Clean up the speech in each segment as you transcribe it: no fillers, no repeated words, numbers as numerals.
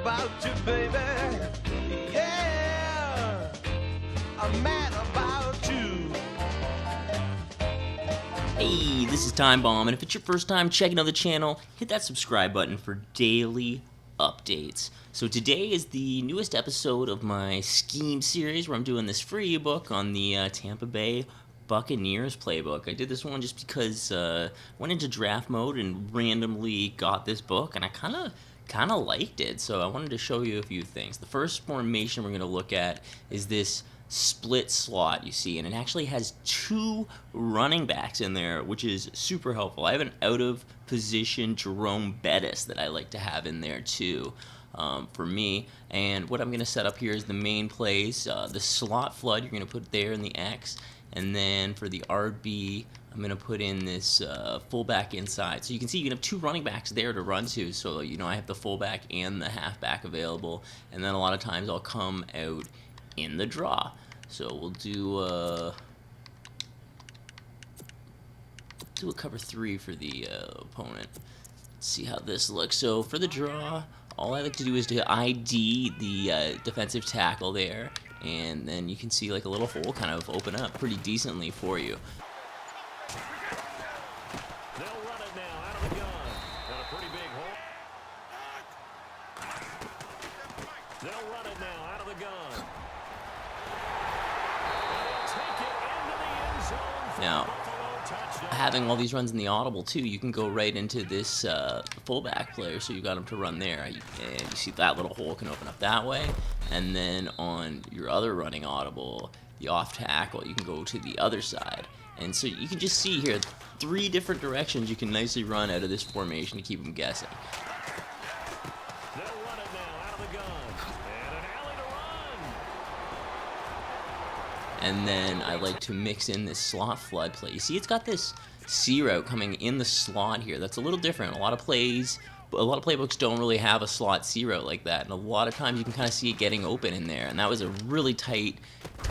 about you, baby. Yeah, I'm mad about you. Hey, this is Time Bomb, and if it's your first time checking out the channel, hit that subscribe button for daily updates. So today is the newest episode of my Scheme series where I'm doing this free ebook on the Tampa Bay Buccaneers playbook. I did this one just because I went into draft mode and randomly got this book, and I kind of liked it, so I wanted to show you a few things. The first formation we're going to look at is this split slot you see, and it actually has two running backs in there, which is super helpful. I have an out of position Jerome Bettis that I like to have in there too. For me, and what I'm going to set up here is the main plays. The slot flood you're going to put there in the X, and then for the RB I'm going to put in this fullback inside. So you can see you can have two running backs there to run to, so you know I have the fullback and the halfback available, and then a lot of times I'll come out in the draw. So we'll do a cover 3 for the opponent. Let's see how this looks. So for the draw, all I like to do is to ID the defensive tackle there, and then you can see like a little hole kind of open up pretty decently for you. They'll run it now out of the gun. Got a pretty big hole. They'll run it now out of the gun. Take it into the end zone. Now, having all these runs in the audible too, you can go right into this fullback player, so you got him to run there, and you see that little hole can open up that way, and then on your other running audible, the off tackle, you can go to the other side, and so you can just see here 3 different directions you can nicely run out of this formation to keep them guessing. They'll run it now out of the gun, and an alley to run. And then I like to mix in this slot flood play. You see it's got this C route coming in the slot here. That's a little different. A lot of playbooks don't really have a slot C route like that, and a lot of times you can kind of see it getting open in there, and that was a really tight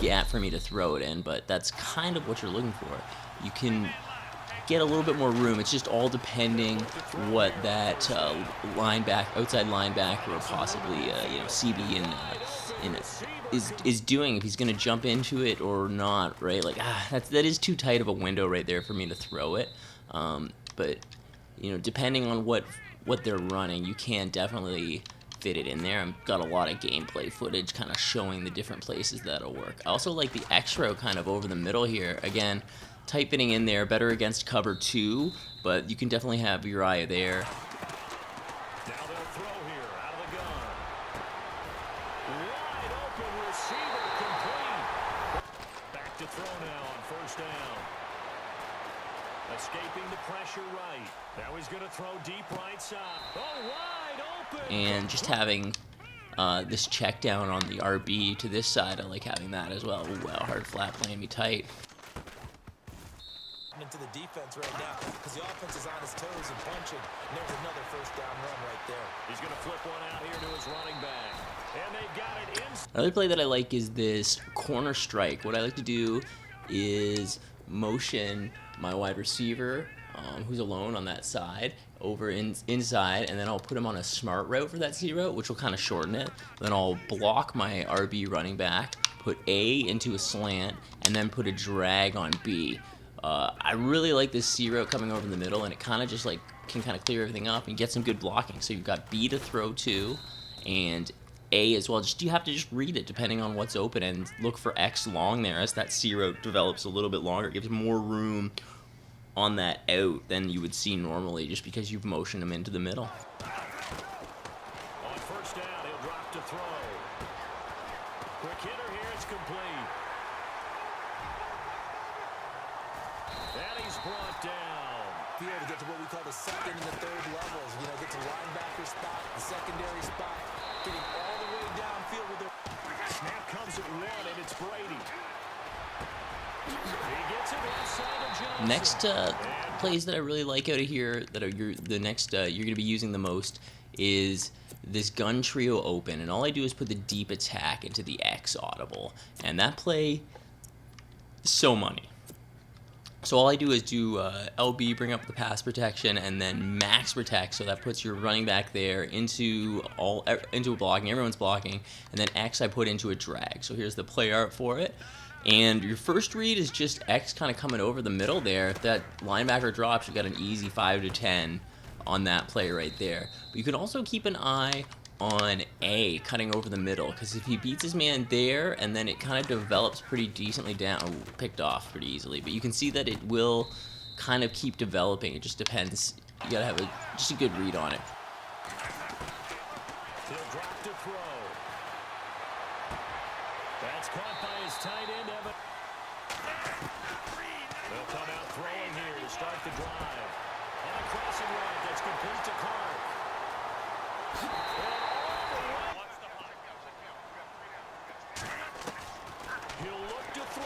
gap for me to throw it in, but that's kind of what you're looking for. You can get a little bit more room. It's just all depending what that outside linebacker, or possibly CB is doing, if he's going to jump into it or not, right? Like that is too tight of a window right there for me to throw it. But depending on what they're running, you can definitely fit it in there. I've got a lot of gameplay footage kind of showing the different places that'll work. I also like the X row kind of over the middle here. Again, tight fitting in there, better against cover 2, but you can definitely have your eye there. Now they'll throw here out of the gun. Wide open receiver complete. Back to throw now on first down. Escaping the pressure right. Now he's going to throw deep right side. Oh, wide open. And just having this check down on the RB to this side, I like having that as well. Ooh, wow, hard flat playing me tight. Into the defense right now because the offense is on his toes and punching. And there's another first down run right there. He's going to flip one out here to his running back. And they got it in. Another play that I like is this corner strike. What I like to do is motion my wide receiver, who's alone on that side, over inside, and then I'll put him on a smart route for that C route, which will kind of shorten it. Then I'll block my RB running back, put A into a slant, and then put a drag on B. I really like this C route coming over the middle, and it kind of just like can kind of clear everything up and get some good blocking. So you've got B to throw to, and A as well. You have to just read it depending on what's open and look for X long there as that C route develops a little bit longer. It gives more room on that out than you would see normally, just because you've motioned them into the middle. On first down, he'll drop to throw. Quick hitter here, it's complete. And he's brought down. Be able to get to what we call the second and the third levels. Get to linebacker spot, the secondary spot, getting all the way downfield with their... Snap comes at 1, and it's Brady. He gets it inside of Johnson. Next plays that I really like out of here, that are you're going to be using the most, is this gun trio open, and all I do is put the deep attack into the X audible, and that play is so money. So all I do is do LB, bring up the pass protection, and then max protect. So that puts your running back there into blocking. Everyone's blocking, and then X I put into a drag. So here's the play art for it. And your first read is just X kind of coming over the middle there. If that linebacker drops, you got an easy 5 to 10 on that play right there. But you can also keep an eye on A cutting over the middle, because if he beats his man there and then it kind of develops pretty decently down, picked off pretty easily, but you can see that it will kind of keep developing. It just depends. You gotta have just a good read on it. He'll drop to throw. That's caught by his tight end, Evan. They'll come out throwing here to start the drive. And a crossing route that's complete to Clark. He'll look to throw.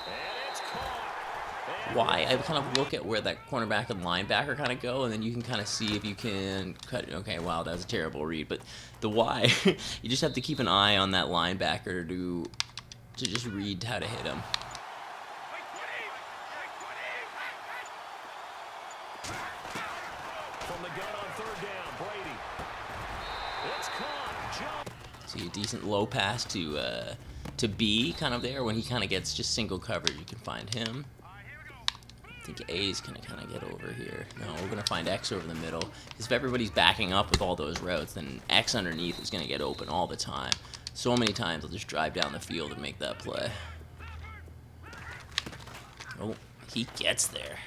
And it's caught. Why? I kind of look at where that cornerback and linebacker kind of go, and then you can kind of see if you can cut it. Okay, wow, that was a terrible read. But the why, you just have to keep an eye on that linebacker to just read how to hit him. From the gun on third down, Brady. It's caught. Jump. See a decent low pass to B kind of there when he kind of gets just single coverage. You can find him. I think A is gonna kind of get over here. No, we're gonna find X over the middle. Because if everybody's backing up with all those routes, then X underneath is gonna get open all the time. So many times I'll just drive down the field and make that play. Oh, he gets there.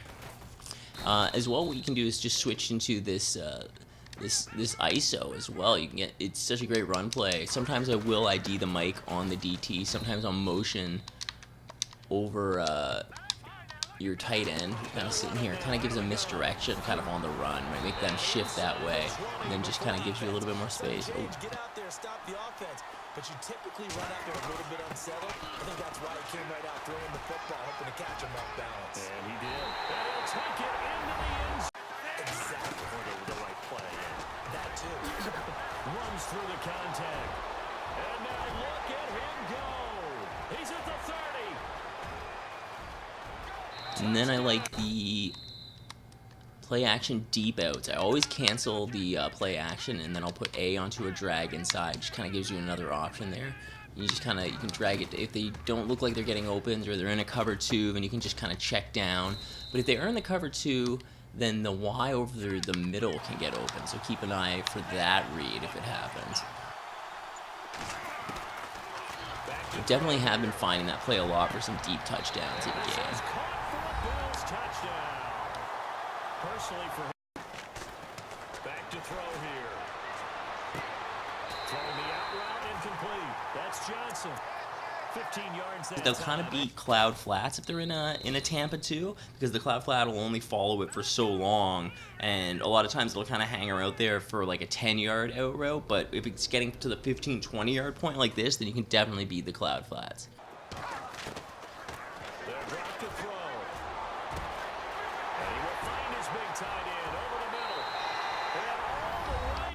As well, what you can do is just switch into this this ISO as well. You can get, it's such a great run play. Sometimes I will ID the mic on the DT. Sometimes I'll motion over your tight end, kind of sitting here. It kind of gives a misdirection, kind of on the run. Might make them shift that way, and then just kind of gives you a little bit more space. Oh. Get out there, stop the offense, but you typically run out there a little bit unsettled. I think that's why he came right out throwing the football, hoping to catch him off balance. And he did. And he'll take it into the end zone. Exactly. The right play. That too. Runs through the contact. And now look at him go. He's at the 30. And then I like the play action deep outs. I always cancel the play action, and then I'll put A onto a drag inside. Just kind of gives you another option there. You just kind of, you can drag it. If they don't look like they're getting opens or they're in a cover 2, then you can just kind of check down. But if they are in the cover 2, then the Y over the middle can get open. So keep an eye for that read if it happens. I definitely have been finding that play a lot for some deep touchdowns in the game. Touchdown. Personally for him. Back to throw here. Throwing the out route incomplete. That's Johnson. 15 yards. They'll kind of beat cloud flats if they're in a Tampa 2, because the cloud flat will only follow it for so long, and a lot of times it'll kind of hang around there for like a 10-yard out route. But if it's getting to the 15-20 yard point like this, then you can definitely beat the cloud flats. They'll drop to throw. And he will find his big tight end over the middle. And all the way.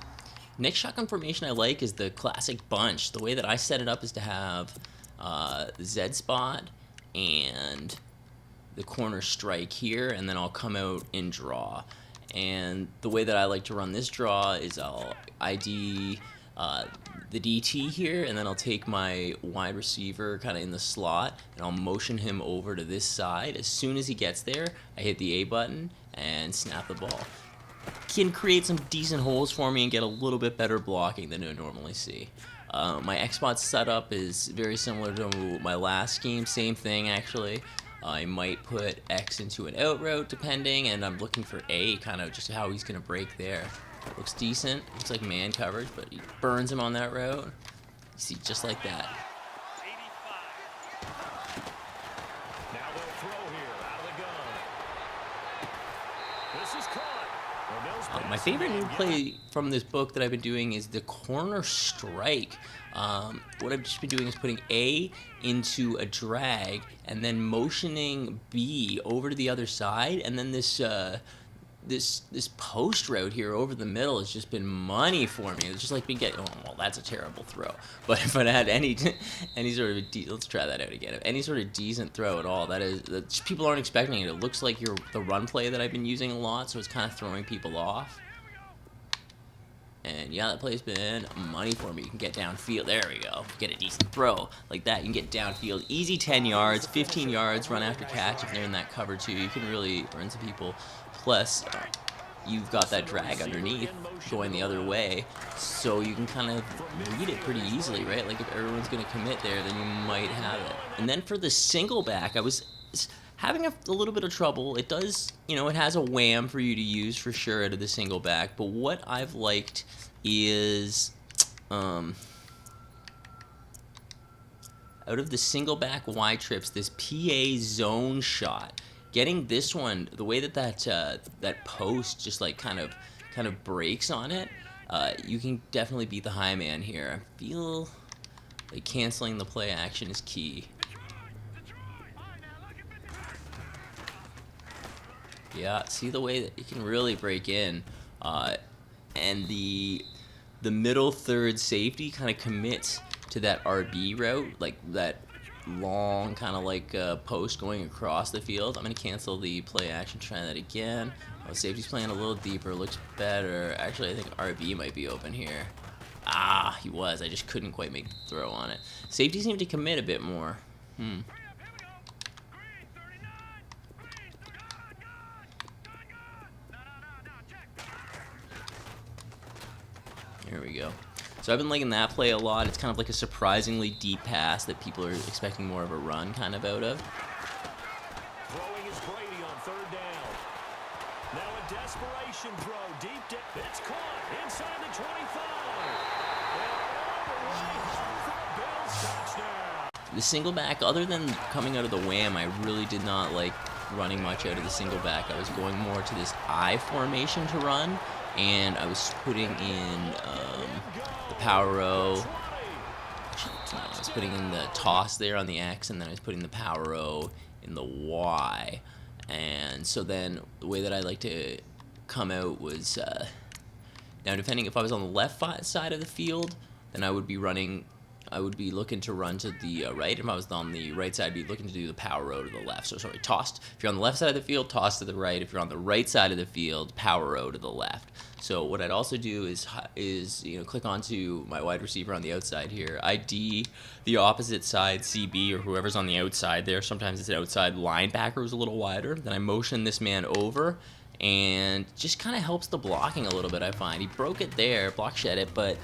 Next shotgun formation I like is the classic bunch. The way that I set it up is to have the Z spot and the corner strike here, and then I'll come out and draw. And the way that I like to run this draw is I'll ID the DT here, and then I'll take my wide receiver kind of in the slot, and I'll motion him over to this side. As soon as he gets there, I hit the A button and snap the ball. Can create some decent holes for me and get a little bit better blocking than I normally see. My X-Spot setup is very similar to my last scheme. Same thing, actually. I might put X into an out route, depending, and I'm looking for A, kind of just how he's going to break there. Looks decent. Looks like man coverage, but he burns him on that route. You see, just like that. Now they'll throw here out of the gun. This is caught. My favorite new play from this book that I've been doing is the corner strike. What I've just been doing is putting A into a drag and then motioning B over to the other side, and then this this post route here over the middle has just been money for me. It's just like been getting. Oh, well, that's a terrible throw. But if I had any sort of let's try that out again. If any sort of decent throw at all, that people aren't expecting it. It looks like the run play that I've been using a lot, so it's kind of throwing people off. And yeah, that play's been money for me. You can get downfield. There we go. Get a decent throw like that. You can get downfield. Easy 10 yards, 15 yards, run after catch if they're in that cover too. You can really run some people. Plus, you've got that drag underneath going the other way. So you can kind of read it pretty easily, right? Like if everyone's going to commit there, then you might have it. And then for the single back, I was having a little bit of trouble. It does, it has a wham for you to use for sure out of the single back. But what I've liked is, out of the single back Y trips, this PA zone shot. Getting this one, the way that post just like kind of breaks on it, you can definitely beat the high man here. I feel like canceling the play action is key. Yeah, see the way that it can really break in, and the middle third safety kind of commits to that RB route, like that long kind of like post going across the field. I'm going to cancel the play action, try that again. Oh, safety's playing a little deeper, looks better. Actually, I think RB might be open here. Ah, he was. I just couldn't quite make the throw on it. Safety seemed to commit a bit more. Here we go. So I've been liking that play a lot. It's kind of like a surprisingly deep pass that people are expecting more of a run kind of out of. Throwing is Brady on third down. Now a desperation throw deep. It's caught inside the 25. And all the way home for a Bills touchdown. The single back, other than coming out of the wham, I really did not like running much out of the single back. I was going more to this I formation to run, and I was putting in the power row. I was putting in the toss there on the X, and then I was putting the power row in the Y. And so then the way that I like to come out was, now depending if I was on the left side of the field, then I would be looking to run to the right. If I was on the right side, I'd be looking to do the power row to the left. So sorry, tossed. If you're on the left side of the field, toss to the right. If you're on the right side of the field, power row to the left. So what I'd also do is click onto my wide receiver on the outside here. ID the opposite side, CB, or whoever's on the outside there. Sometimes it's an outside linebacker who's a little wider. Then I motion this man over, and just kind of helps the blocking a little bit, I find. He broke it there, block shed it, but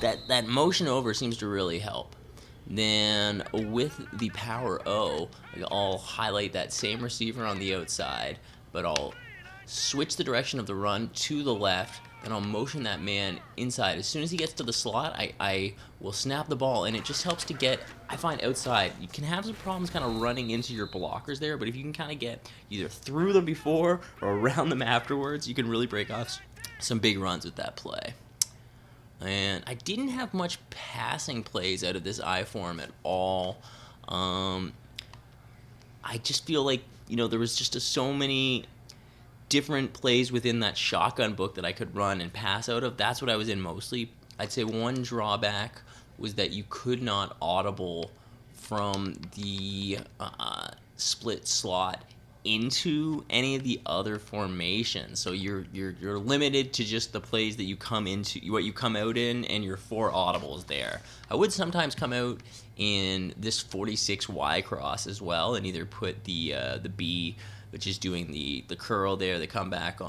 that motion over seems to really help. Then with the power O, I'll highlight that same receiver on the outside, but I'll switch the direction of the run to the left, and I'll motion that man inside. As soon as he gets to the slot, I will snap the ball, and it just helps to get, I find, outside. You can have some problems kind of running into your blockers there, but if you can kind of get either through them before or around them afterwards, you can really break off some big runs with that play. And I didn't have much passing plays out of this I form at all. I just feel like, there was just so many different plays within that shotgun book that I could run and pass out of. That's what I was in mostly. I'd say one drawback was that you could not audible from the split slot into any of the other formations. So you're limited to just the plays that you come into, what you come out in, and your 4 audibles there. I would sometimes come out in this 46Y cross as well, and either put the B, which is doing the curl there, the comeback.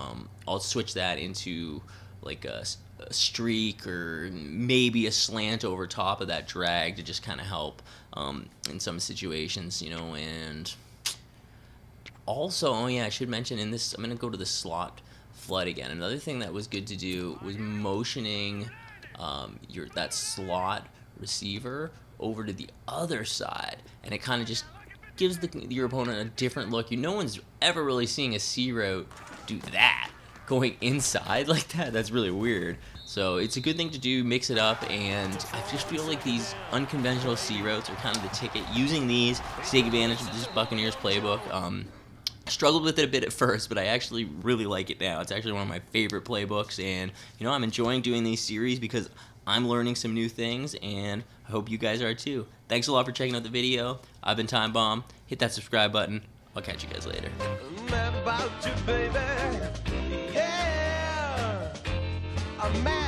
I'll switch that into like a streak or maybe a slant over top of that drag to just kind of help in some situations, and also, I should mention in this, I'm going to go to the slot flood again. Another thing that was good to do was motioning that slot receiver over to the other side, and it kind of just gives your opponent a different look. No one's ever really seeing a C route do that, going inside like that. That's really weird. So it's a good thing to do, mix it up, and I just feel like these unconventional C routes are kind of the ticket. Using these to take advantage of this Buccaneers playbook. struggled with it a bit at first, but I actually really like it now. It's actually one of my favorite playbooks, and I'm enjoying doing these series because I'm learning some new things, and I hope you guys are too. Thanks a lot for checking out the video. I've been Time Bomb. Hit that subscribe button. I'll catch you guys later. Mad about you, baby. Yeah. I'm mad.